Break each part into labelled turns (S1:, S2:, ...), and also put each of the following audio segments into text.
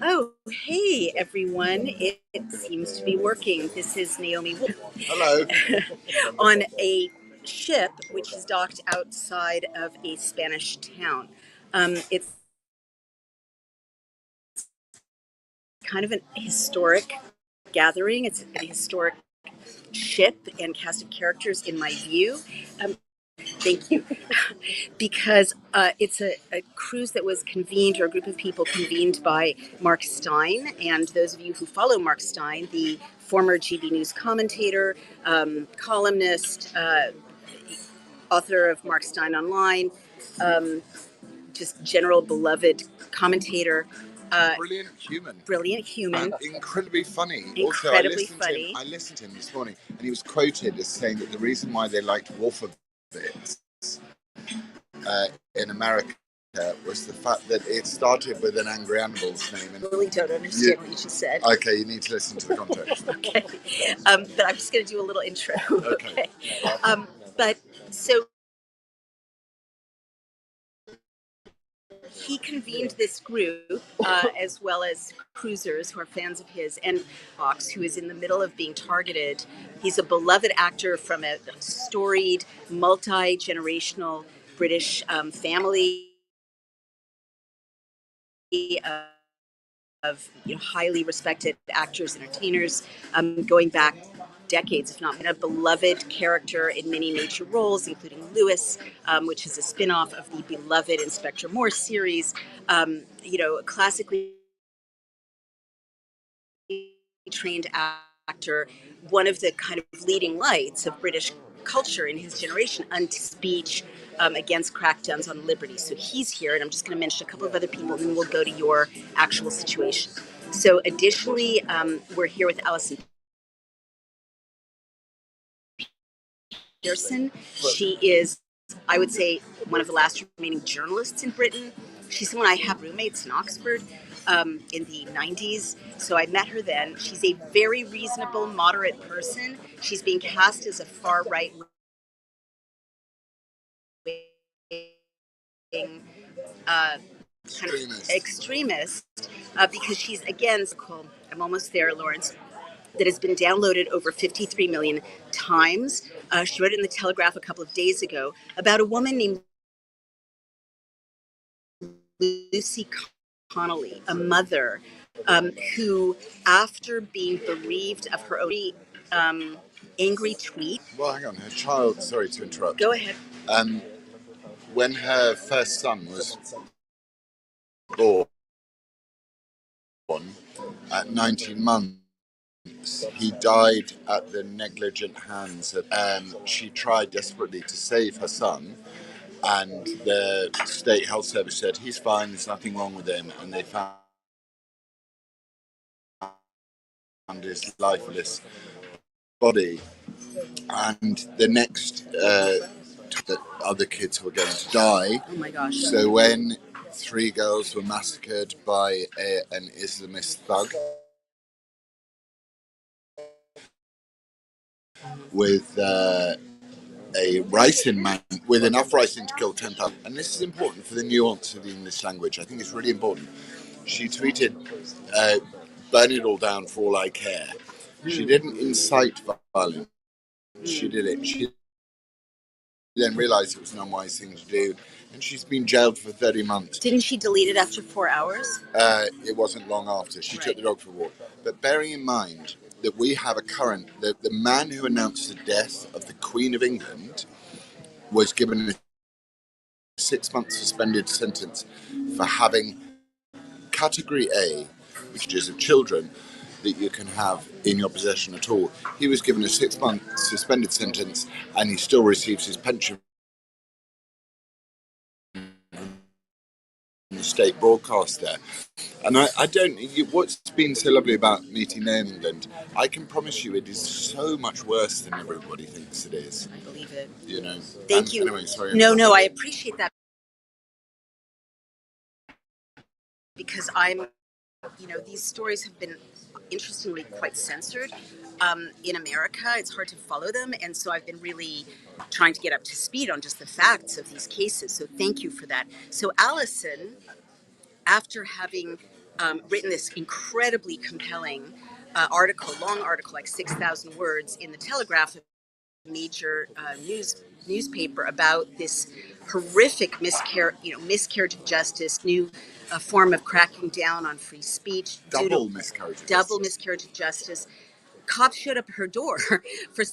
S1: Oh, hey everyone. It seems to be working. This is Naomi Wolf.
S2: Hello.
S1: On a ship which is docked outside of a Spanish town. It's kind of an historic gathering. It's a historic ship and cast of characters in my view. Thank you. Because it's a cruise that was convened, or a group of people convened by Mark Steyn. And those of you who follow Mark Steyn, the former GB News commentator, columnist, author of Mark Steyn Online, um, just general beloved commentator.
S2: Brilliant human. And incredibly funny.
S1: Incredibly funny.
S2: I listened to him this morning, and he was quoted as saying that the reason why they liked Wolfowitz in America was the fact that it started with an Angry Animals name.
S1: I really don't understand what you just said.
S2: Okay, you need to listen to the context.
S1: Okay. But I'm just going to do a little intro.
S2: Okay.
S1: But so he convened this group, as well as cruisers who are fans of his, and Fox, who is in the middle of being targeted. He's a beloved actor from a storied, multi-generational British family of highly respected actors, entertainers, going back decades, if not. A beloved character in many major roles, including Lewis, which is a spin-off of the beloved Inspector Morse series. A classically trained actor, one of the kind of leading lights of British culture in his generation, speech against crackdowns on liberty. So he's here, and I'm just going to mention a couple of other people, and then we'll go to your actual situation. So additionally, we're here with Alison Pearson. She is, I would say, one of the last remaining journalists in Britain. She's someone I have roommates in Oxford in the 90s. So I met her then. She's a very reasonable, moderate person. She's being cast as a far right extremist because she's against, I'm almost there, Lawrence, that has been downloaded over 53 million times. She wrote it in the Telegraph a couple of days ago about a woman named Lucy Connolly, a mother who, after being bereaved of her own angry tweet.
S2: Well, hang on. Her child, sorry to interrupt.
S1: Go ahead.
S2: When her first son was born at 19 months, he died at the negligent hands of. She tried desperately to save her son, and the state health service said he's fine, there's nothing wrong with him, and they found his lifeless body. And the next that other kids were going to die.
S1: Oh my gosh.
S2: So when 3 girls were massacred by an Islamist thug with a ricin man, with enough ricin to kill 10,000. And this is important for the nuance of the English language. I think it's really important. She tweeted, burn it all down for all I care. She didn't incite violence. She did it. She then realised it was an unwise thing to do, and she's been jailed for 30 months.
S1: Didn't she delete it after 4 hours?
S2: It wasn't long after. She took the dog for a walk. But bearing in mind that we have the man who announced the death of the Queen of England was given a 6-month suspended sentence for having Category A, which is of children, that you can have in your possession at all. He was given a 6-month suspended sentence, and he still receives his pension from the state broadcaster. And I don't. What's been so lovely about meeting there in England, I can promise you, it is so much worse than everybody thinks it is.
S1: I believe it.
S2: Thank you. Anyway, sorry.
S1: No, I appreciate that, because these stories have been, interestingly, quite censored in America. It's hard to follow them, and so I've been really trying to get up to speed on just the facts of these cases. So thank you for that. So Alison after having written this incredibly compelling long article, like 6,000 words in the Telegraph, a major newspaper, about this horrific miscarriage of justice, new form of cracking down on free speech, double miscarriage of justice. Cops showed up at her door for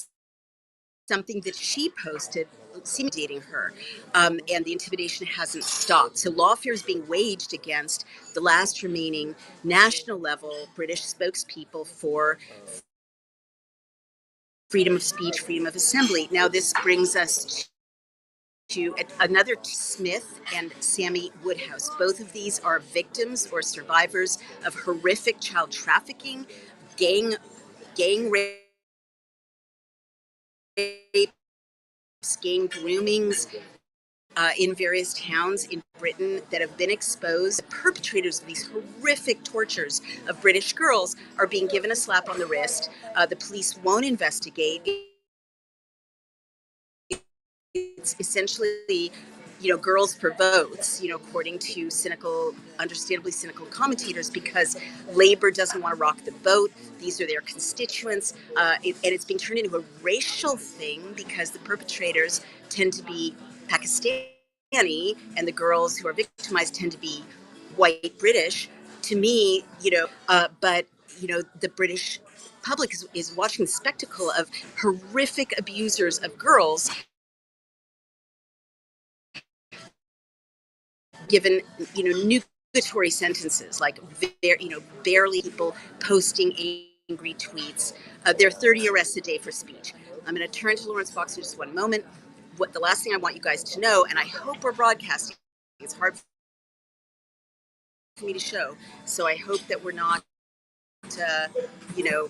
S1: something that she posted intimidating her, and the intimidation hasn't stopped. So lawfare is being waged against the last remaining national level British spokespeople for freedom of speech, freedom of assembly. Now this brings us to another, Smith and Sammy Woodhouse. Both of these are victims or survivors of horrific child trafficking, gang rape, gang groomings, in various towns in Britain that have been exposed. The perpetrators of these horrific tortures of British girls are being given a slap on the wrist. The police won't investigate. It's essentially, girls for votes, according to understandably cynical commentators, because Labour doesn't want to rock the boat. These are their constituents. And it's being turned into a racial thing because the perpetrators tend to be Pakistani and the girls who are victimized tend to be white British. To me, but, the British public is watching the spectacle of horrific abusers of girls given, nugatory sentences, like, barely people posting angry tweets. There are 30 arrests a day for speech. I'm going to turn to Lawrence Fox in just one moment. The last thing I want you guys to know, and I hope we're broadcasting, it's hard for me to show, so I hope that we're not, you know,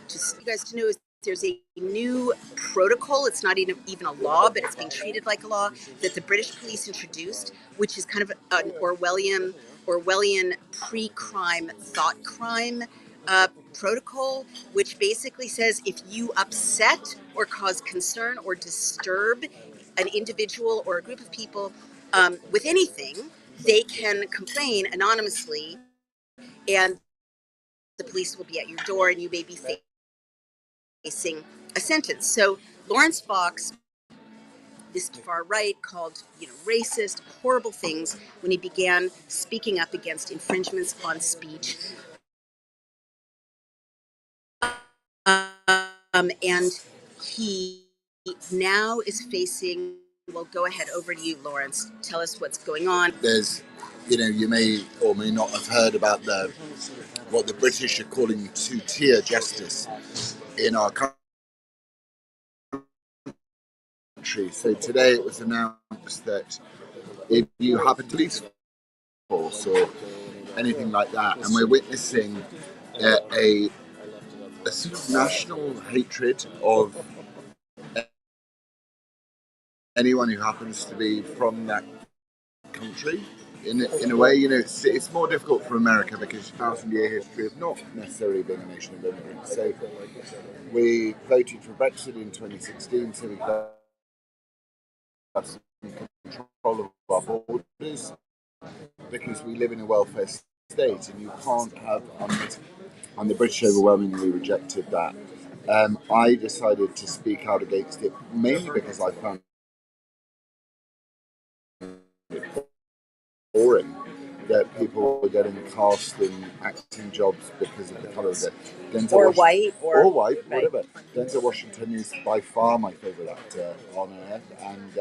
S1: just you guys to know, is there's a new protocol. It's not even a law, but it's being treated like a law that the British police introduced, which is kind of an Orwellian pre-crime thought crime protocol, which basically says if you upset or cause concern or disturb an individual or a group of people with anything, they can complain anonymously, and the police will be at your door, and you may be facing a sentence. So Lawrence Fox, this far right, called racist, horrible things when he began speaking up against infringements on speech, and he now is facing. Well, go ahead, over to you, Lawrence. Tell us what's going on.
S2: There's, you may or may not have heard about what the British are calling two-tier justice in our country. So today it was announced that if you happen to police force or anything like that, and we're witnessing a sort of national hatred of anyone who happens to be from that country. In a way, it's more difficult for America because 1,000-year history of not necessarily being a nation of immigrants. So we voted for Brexit in 2016, so we have some control of our borders because we live in a welfare state, and you can't have and the British overwhelmingly rejected that. I decided to speak out against it mainly because I found it boring that people were getting cast in acting jobs because of the colour of it.
S1: White,
S2: right. Whatever. Denzel Washington is by far my favourite actor on earth, and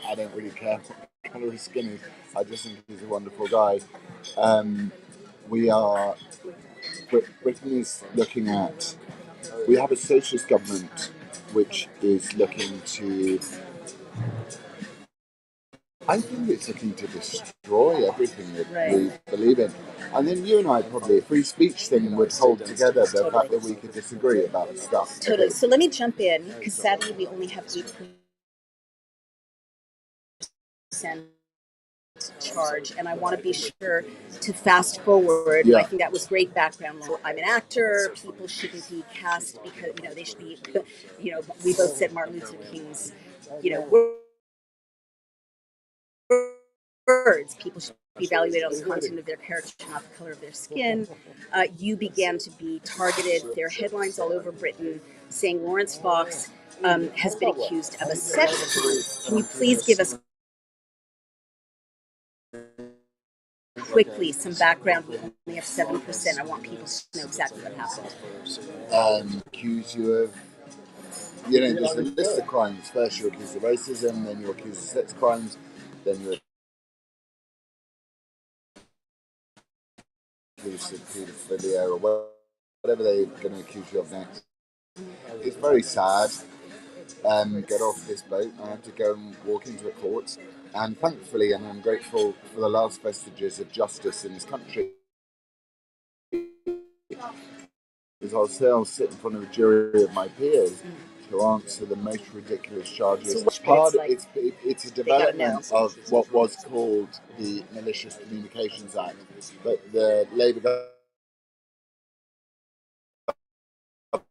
S2: I don't really care what colour his skin is. I just think he's a wonderful guy. Britain is looking at. We have a socialist government which is looking to. I think it's looking to destroy everything that we believe in. And then you and I probably, a free speech thing would hold together the fact that we could disagree about stuff.
S1: Totally. So let me jump in, because sadly we only have 8% charge, and I want to be sure to fast forward. Yeah. I think that was great background. I'm an actor. People shouldn't be cast because they should be. We both said Martin Luther King's words. People should be evaluated on the content of their character, not the color of their skin. You began to be targeted. There are headlines all over Britain saying Lawrence Fox has been accused of a sex crime. Can you please give us quickly some background? We only have 7%. I want people to know exactly what happened.
S2: Accuse you of, there's a list of crimes. First you're accused of racism, then you're accused of sex crimes, then you're accused of paedophilia or whatever they're going to accuse you of next. It's very sad. Get off this boat. I have to go and walk into a court. And thankfully, and I'm grateful for the last vestiges of justice in this country, is I'll sit in front of a jury of my peers to answer the most ridiculous charges.
S1: So
S2: it's a development of what was called the Malicious Communications Act, but the Labour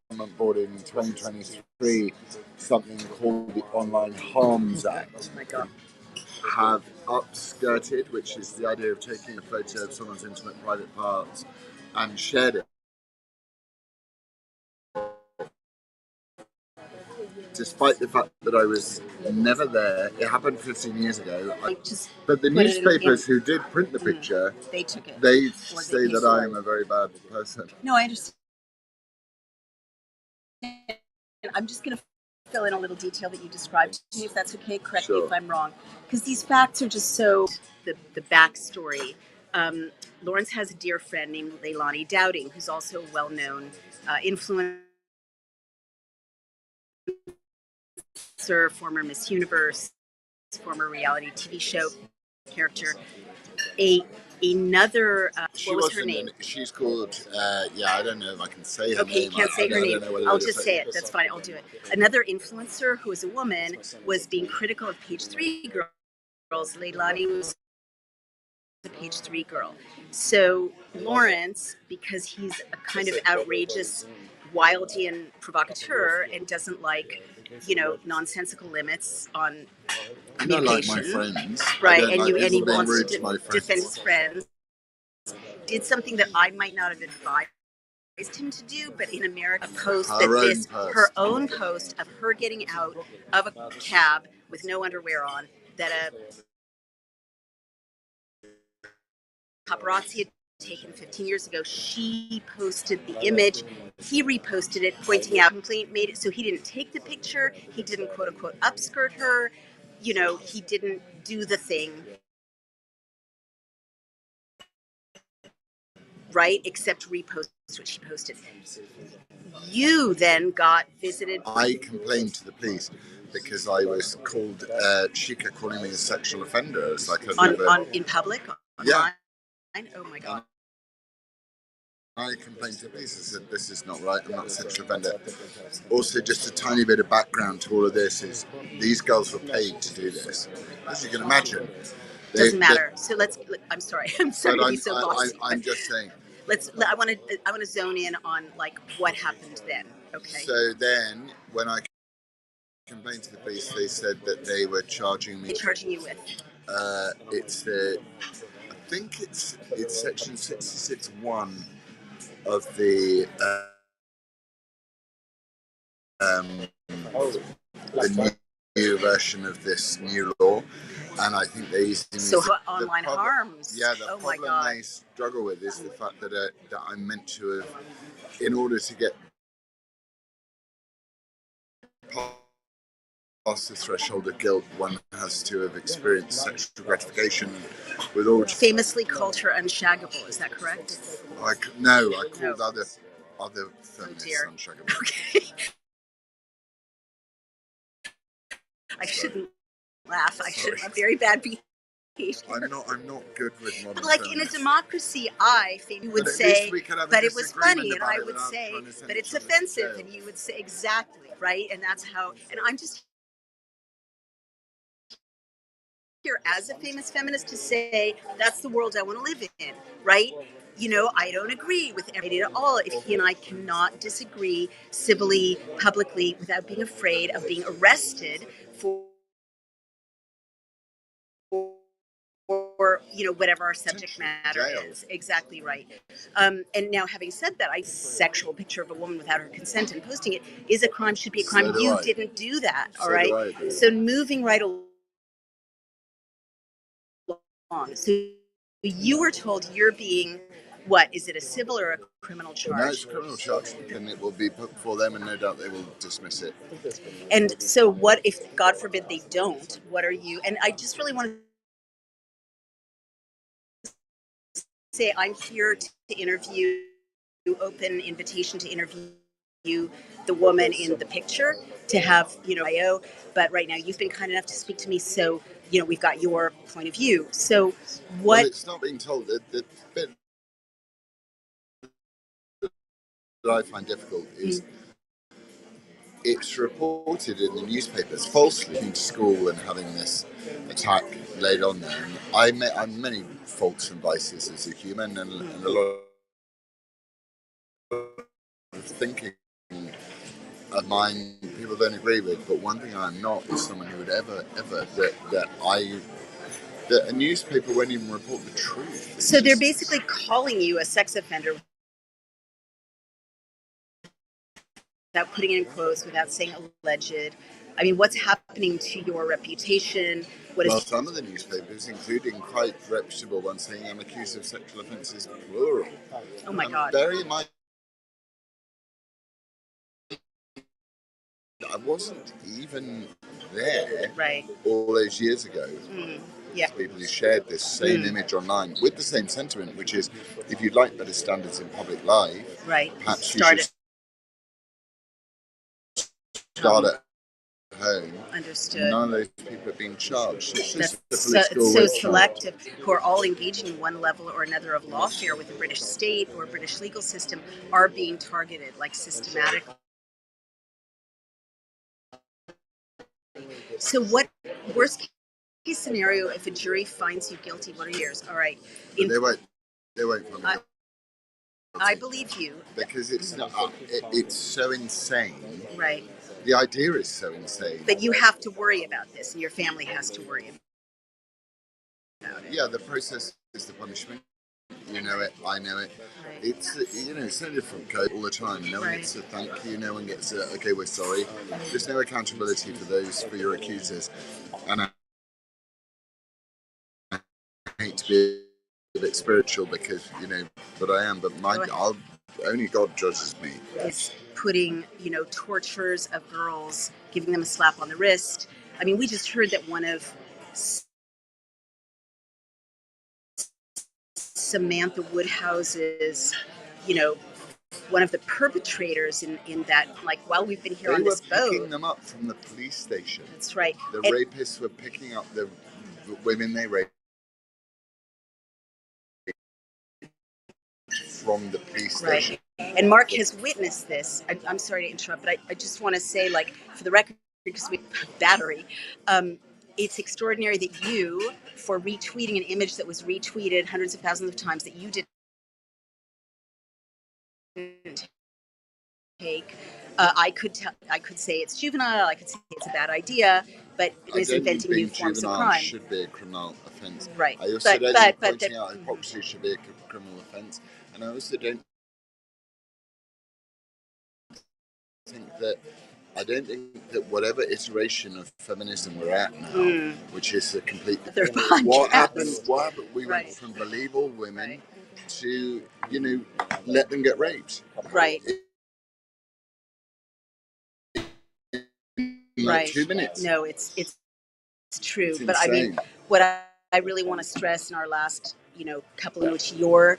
S2: government brought in 2023 something called the Online Harms Act.
S1: Oh my God.
S2: Have upskirted, which is the idea of taking a photo of someone's intimate private parts and shared it. Despite the fact that I was never there, it happened 15 years ago. But the newspapers who did print the picture,
S1: they took it.
S2: They say that I am a very bad person.
S1: No, I understand. I'm just going to fill in a little detail that you described to me, if that's okay. Correct me if I'm wrong, because these facts are just so the backstory. Lawrence has a dear friend named Leilani Dowding, who's also a well-known influencer, former Miss Universe, former reality TV show character. Another, what was her name?
S2: She's called, I don't know if I can say her name.
S1: Okay, you can't say her name. I'll just say it. That's fine. I'll do it. Another influencer who is a woman was being critical of Page 3 girls. Leilani was a Page 3 girl. So Lawrence, because he's a kind of outrageous Wildian provocateur and doesn't like, nonsensical limits on communication.
S2: Like my friends.
S1: Right, and he wants to defend his friends. Did something that I might not have advised him to do, but in America, her own post of her getting out of a cab with no underwear on, that a paparazzi had taken 15 years ago. She posted the image. He reposted it, pointing out, made it so he didn't take the picture. He didn't quote unquote upskirt her. He didn't do the thing, right? Except repost what she posted. You then got visited.
S2: I complained to the police because I was called Chica, calling me a sexual offender. It's like
S1: in public.
S2: Yeah.
S1: Oh my God.
S2: I complained to the police and said, this is not right, I'm not a sexual offender. Also, just a tiny bit of background to all of this is these girls were paid to do this. As you can imagine.
S1: Doesn't matter. So I'm sorry to be so lost.
S2: I'm just saying.
S1: I want to zone in on what happened then. Okay.
S2: So then, when I complained to the police, they said that they were charging me.
S1: What are they charging you with?
S2: I think it's section 66(1) of the new version of this new law, and I think they used to.
S1: So online harms.
S2: Yeah, the problem they struggle with is the fact that I'm meant to have, in order to get past the threshold of guilt, one has to have experienced sexual gratification with all.
S1: Famously called her unshaggable. Is that correct?
S2: I called other feminists unshaggable.
S1: Okay. I shouldn't laugh. I'm very bad behavior.
S2: I'm not good with modern.
S1: But in a democracy, you would say, but it was funny, and I would say, but it's offensive, and you would say exactly right, and that's how. And I'm just here as a famous feminist to say that's the world I want to live in, right? I don't agree with everything at all. If he and I cannot disagree civilly, publicly, without being afraid of being arrested for whatever our subject matter is. Exactly right. And now, having said that, sexual picture of a woman without her consent and posting it is a crime, should be a crime. You didn't do that, all right? So moving right along. So you were told you're being, what, is it a civil or a criminal charge?
S2: No, it's a criminal charge, and it will be put before them, and no doubt they will dismiss it.
S1: And so what if, God forbid, they don't? What are you, and I just really want to say, I'm here to interview, open invitation to interview the woman in the picture, to have, IO, but right now you've been kind enough to speak to me, so, we've got your point of view. So what...
S2: Well, it's not being told. The bit that I find difficult is it's reported in the newspapers falsely in school and having this attack laid on them. I'm many faults and vices as a human, and a lot of thinking of mine people don't agree with. But one thing I'm not is someone who would ever that a newspaper won't even report the truth.
S1: So they're basically calling you a sex offender without putting it in quotes, without saying alleged. I mean, what's happening to your reputation?
S2: Well, some of the newspapers, including quite reputable ones, saying I'm accused of sexual offences, plural.
S1: Oh my God.
S2: Bear in mind, I wasn't even there all those years ago.
S1: Yeah.
S2: People who shared this same image online with the same sentiment, which is, if you'd like better standards in public life, perhaps you should start at home.
S1: Understood.
S2: None of those people are being charged.
S1: It's so selective, who are all engaging in one level or another of lawfare with the British state or British legal system, are being targeted, like, systematically. So what, worst case scenario, if a jury finds you guilty, what are yours? All right.
S2: They won't find me.
S1: I believe you.
S2: Because it's not. It's so insane.
S1: Right.
S2: The idea is so insane.
S1: But you have to worry about this, and your family has to worry about it.
S2: Yeah, the process is the punishment. You know it, I know it.
S1: Right.
S2: It's it's no different code all the time. No one gets a thank you, no one gets a okay, we're sorry. There's no accountability for your accusers. And I hate to be a bit spiritual because, but I am, but only God judges me.
S1: It's putting, tortures of girls, giving them a slap on the wrist. I mean, we just heard that one of Samantha Woodhouse's, one of the perpetrators in that, like, while we've been here on this boat.
S2: They were picking them up from the police station.
S1: That's right.
S2: The rapists were picking up the women they raped from the police station.
S1: And Mark has witnessed this. I'm sorry to interrupt, but I just want to say, like, for the record, because we battery, it's extraordinary that you, for retweeting an image that was retweeted hundreds of thousands of times, that you didn't take. I could say it's juvenile. I could say it's a bad idea, but it is inventing new forms of crime.
S2: Should be a criminal offence.
S1: Right.
S2: I also don't think pointing out hypocrisy should be a criminal offence, and I also don't think that whatever iteration of feminism we're at now, which is a complete what happened, we went from believe all women to let them get raped.
S1: Right.
S2: Like 2 minutes.
S1: No, it's true. But I mean, what I really want to stress in our last couple in which you're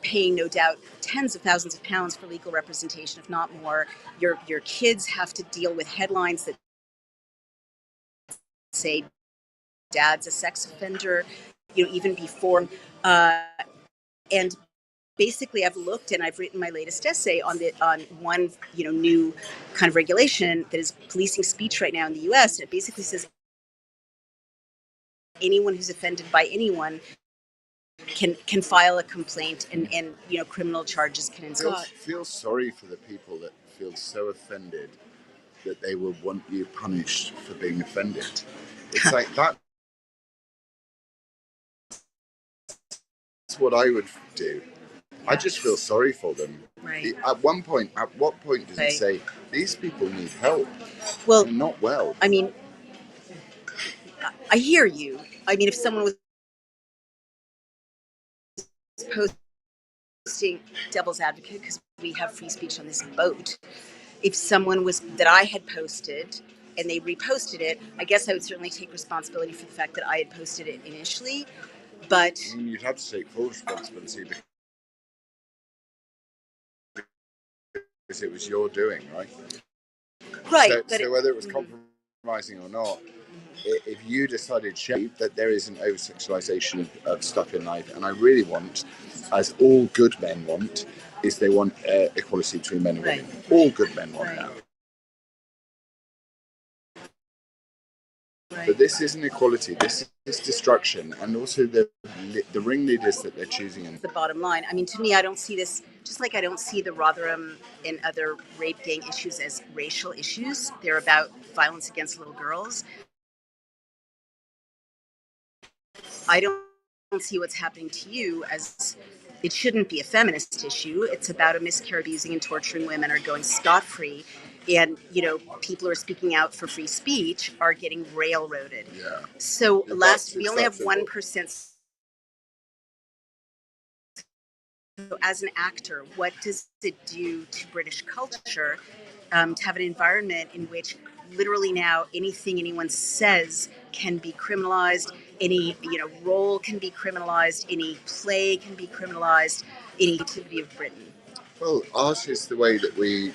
S1: paying, no doubt, tens of thousands of pounds for legal representation, if not more. Your kids have to deal with headlines that say dad's a sex offender, even before, and basically I've looked and I've written my latest essay on one new kind of regulation that is policing speech right now in the US, and it basically says anyone who's offended by anyone can file a complaint, and criminal charges can ensue.
S2: I feel sorry for the people that feel so offended that they will want you punished for being offended. It's like that what I would do. I just feel sorry for them.
S1: Right.
S2: At what point does it say these people need help?
S1: Well,
S2: They're not well.
S1: I mean, I hear you. I mean, if someone was posting devil's advocate, because we have free speech on this boat, if someone was that I had posted and they reposted it, I guess I would certainly take responsibility for the fact that I had posted it initially. But
S2: I mean, you'd have to take full responsibility because it was your doing, right?
S1: Right.
S2: So whether it was compromising or not, if you decided that there is an over sexualization of stuff in life, and I really want, as all good men want, is they want equality between men and women. All good men want that. But this isn't equality. This is destruction, and also the ringleaders that they're choosing.
S1: The bottom line. I mean, to me, I don't see this. Just like I don't see the Rotherham and other rape gang issues as racial issues. They're about violence against little girls. I don't see what's happening to you as it shouldn't be a feminist issue. It's about a miscarriage, abusing and torturing women are going scot-free. And, you know, people who are speaking out for free speech are getting railroaded.
S2: Yeah.
S1: So we only have 1%. So as an actor, what does it do to British culture to have an environment in which literally now anything anyone says can be criminalized, any role can be criminalized, any play can be criminalized, any activity of Britain?
S2: Well, art is the way that we,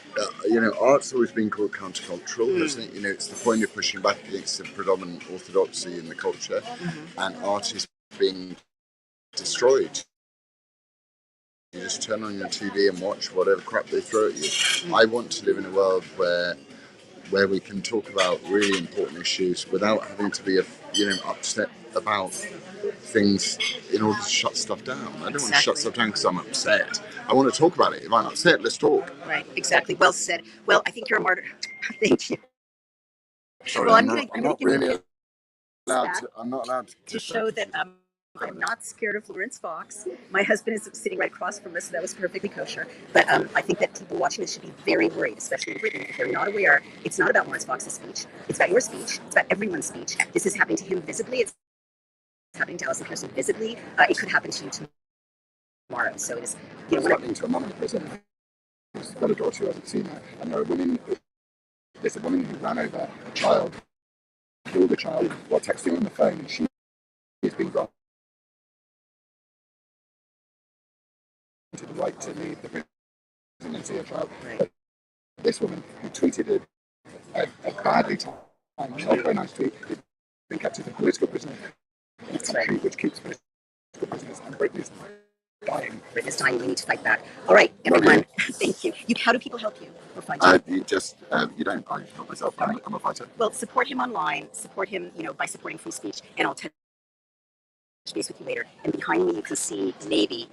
S2: art's always been called countercultural, hasn't it? It's the point of pushing back against the predominant orthodoxy in the culture, and art is being destroyed. You just turn on your TV and watch whatever crap they throw at you. I want to live in a world where we can talk about really important issues without having to be upset about things in order to shut stuff down. I don't want to shut stuff down because I'm upset. I want to talk about it. If I'm upset, let's talk.
S1: Right, exactly. Well said. Well, I think you're a martyr. Thank you.
S2: Sorry,
S1: well,
S2: I'm not really allowed
S1: to show that I'm not scared of Florence Fox. My husband is sitting right across from us, so that was perfectly kosher. But I think that people watching this should be very worried, especially in Britain, if they're not aware. It's not about Florence Fox's speech. It's about your speech. It's about everyone's speech. This is happening to him visibly. It's happening to Alison Pearson visibly. It could happen to you tomorrow. So it is.
S2: It's happening to a mum in prison who's got a daughter who hasn't seen her, and there's a woman who ran over a child, killed a child while texting on the phone, and she is being granted the right to leave the prison and see her child. But this woman who tweeted a badly timed, not very nice tweet, has been kept as a political prisoner in a country which keeps political prisoners, and Britain is dying.
S1: Britain is dying. We need to fight back. All right, everyone. Thank you. How do people help you or find you?
S2: You don't. I help myself. I'm a fighter.
S1: Well, support him online. Support him, by supporting free speech. And I'll touch base with you later. And behind me, you can see Navy